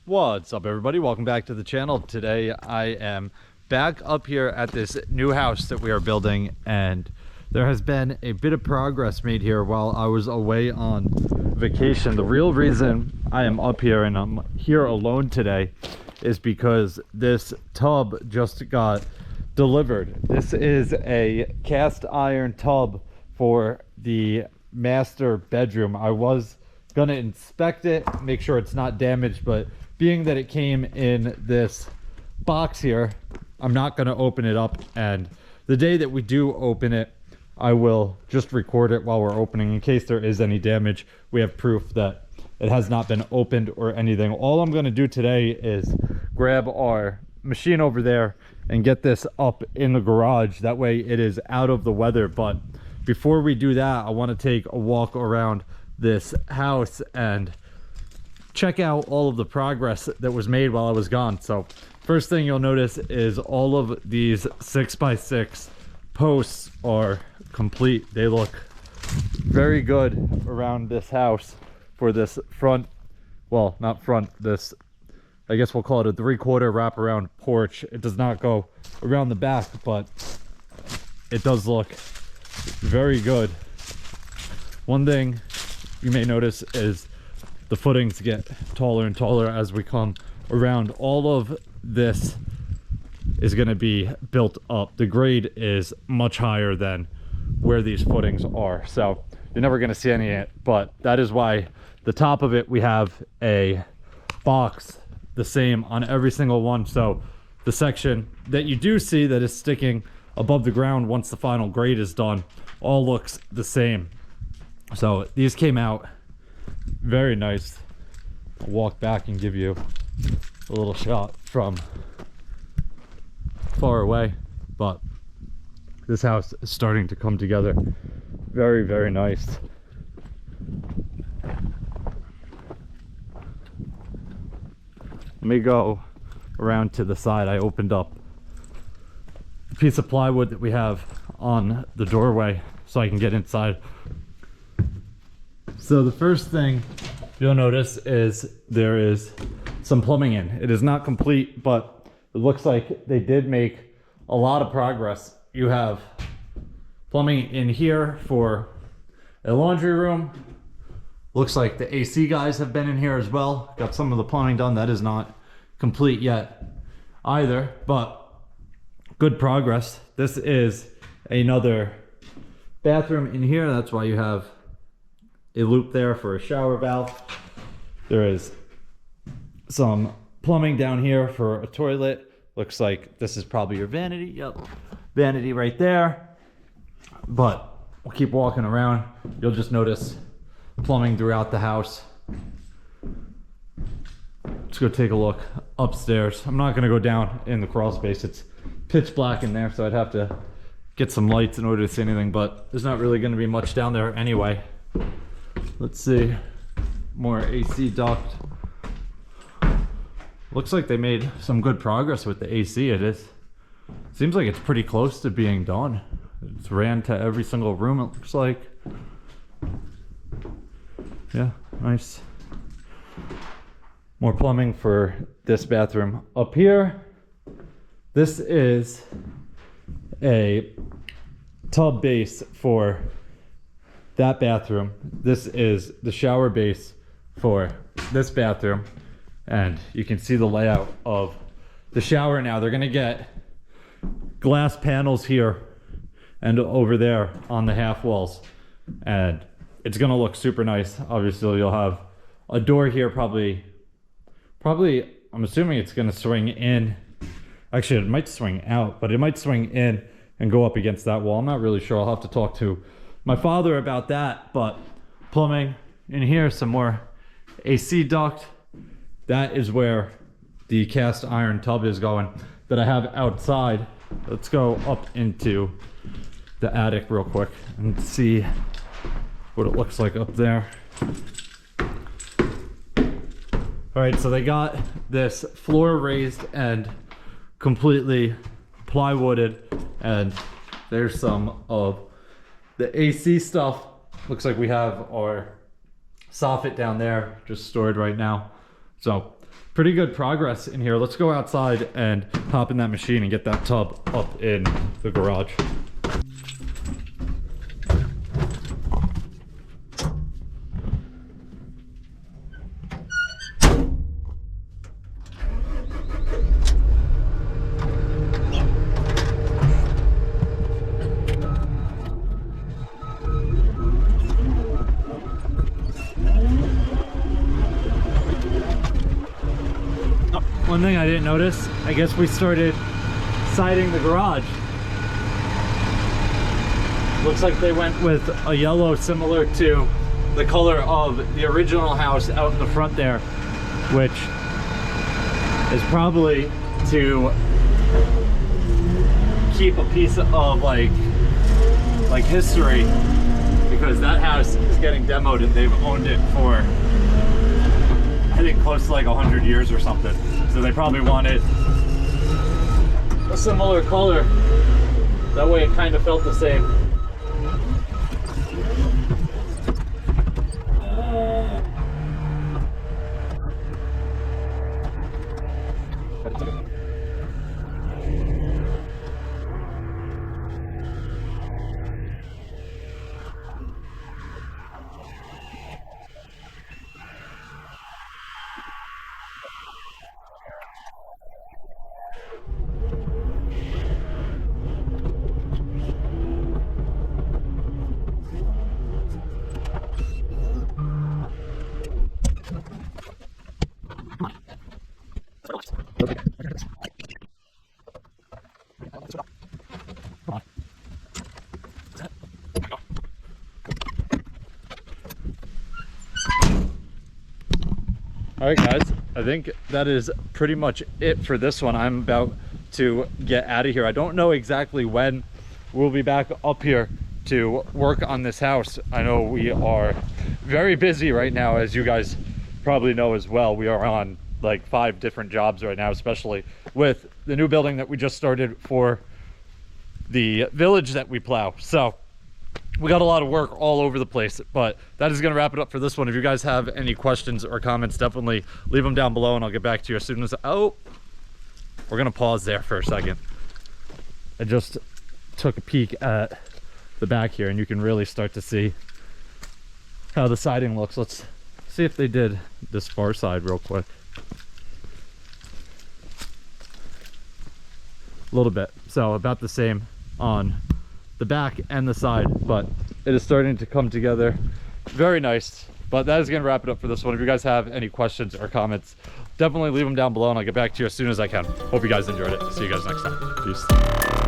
What's up, everybody? Welcome back to the channel. Today I am back up here at this new house that we are building, and there has been a bit of progress made here while I was away on vacation. The real reason I am up here and I'm here alone today is because this tub just got delivered. This is a cast iron tub for the master bedroom. I was gonna inspect it, make sure it's not damaged, but being that it came in this box here, I'm not gonna open it up, and the day that we do open it, I will just record it while we're opening in case there is any damage. We have proof that it has not been opened or anything. All I'm gonna do today is grab our machine over there and get this up in the garage. That way it is out of the weather. But before we do that, I want to take a walk around this house and check out all of the progress that was made while I was gone. So first thing you'll notice is all of these 6x6 posts are complete. They look very good around this house for this front, well, not front, this, I guess we'll call it a 3/4 wraparound porch. It does not go around the back, but it does look very good. One thing you may notice is the footings get taller and taller as we come around. All of this is going to be built up. The grade is much higher than where these footings are, so you're never going to see any of it, but that is why the top of it, we have a box the same on every single one. So the section that you do see that is sticking above the ground once the final grade is done all looks the same. So these came out very nice. I'll walk back and give you a little shot from far away, but this house is starting to come together very, very nice. Let me go around to the side. I opened up a piece of plywood that we have on the doorway so I can get inside. So the first thing you'll notice is there is some plumbing in. It is not complete, but it looks like they did make a lot of progress. You have plumbing in here for a laundry room. Looks like the AC guys have been in here as well. Got some of the plumbing done. That is not complete yet either, but good progress. This is another bathroom in here. That's why you have a loop there for a shower valve. There is some plumbing down here for a toilet. Looks like this is probably your vanity. Yep, vanity right there. But we'll keep walking around. You'll just notice plumbing throughout the house. Let's go take a look upstairs. I'm not gonna go down in the crawl space. It's pitch black in there, so I'd have to get some lights in order to see anything, but there's not really gonna be much down there anyway. Let's see, more AC duct. Looks like they made some good progress with the AC. Seems like it's pretty close to being done. It's ran to every single room, it looks like. Yeah, nice. More plumbing for this bathroom up here. This is a tub base for that bathroom. This is the shower base for this bathroom, and you can see the layout of the shower now. They're gonna get glass panels here and over there on the half walls, and it's gonna look super nice. Obviously you'll have a door here, probably I'm assuming it's gonna swing in. Actually, it might swing out, but it might swing in and go up against that wall. I'm not really sure. I'll have to talk to my father about that. But plumbing in here, some more AC duct. That is where the cast iron tub is going that I have outside. Let's go up into the attic real quick and see what it looks like up there. All right, so they got this floor raised and completely plywooded, and there's some of the AC stuff. Looks like we have our soffit down there just stored right now. So pretty good progress in here. Let's go outside and hop in that machine and get that tub up in the garage. One thing I didn't notice, I guess we started siding the garage. Looks like they went with a yellow similar to the color of the original house out in the front there, which is probably to keep a piece of like history, because that house is getting demoed and they've owned it for I think close to like 100 years or something. So they probably wanted a similar color. That way it kind of felt the same. All right, guys, I think that is pretty much it for this one. I'm about to get out of here. I don't know exactly when we'll be back up here to work on this house. I know we are very busy right now, as you guys probably know as well. We are on like 5 different jobs right now, especially with the new building that we just started for the village that we plow. So we got a lot of work all over the place, but that is going to wrap it up for this one. If you guys have any questions or comments, definitely leave them down below and I'll get back to you as soon as we're going to pause there for a second. I just took a peek at the back here and you can really start to see how the siding looks. Let's see if they did this far side real quick. A little bit, so about the same on the back and the side, but it is starting to come together very nice. But that is going to wrap it up for this one. If you guys have any questions or comments, definitely leave them down below and I'll get back to you as soon as I can. Hope you guys enjoyed it. See you guys next time. Peace.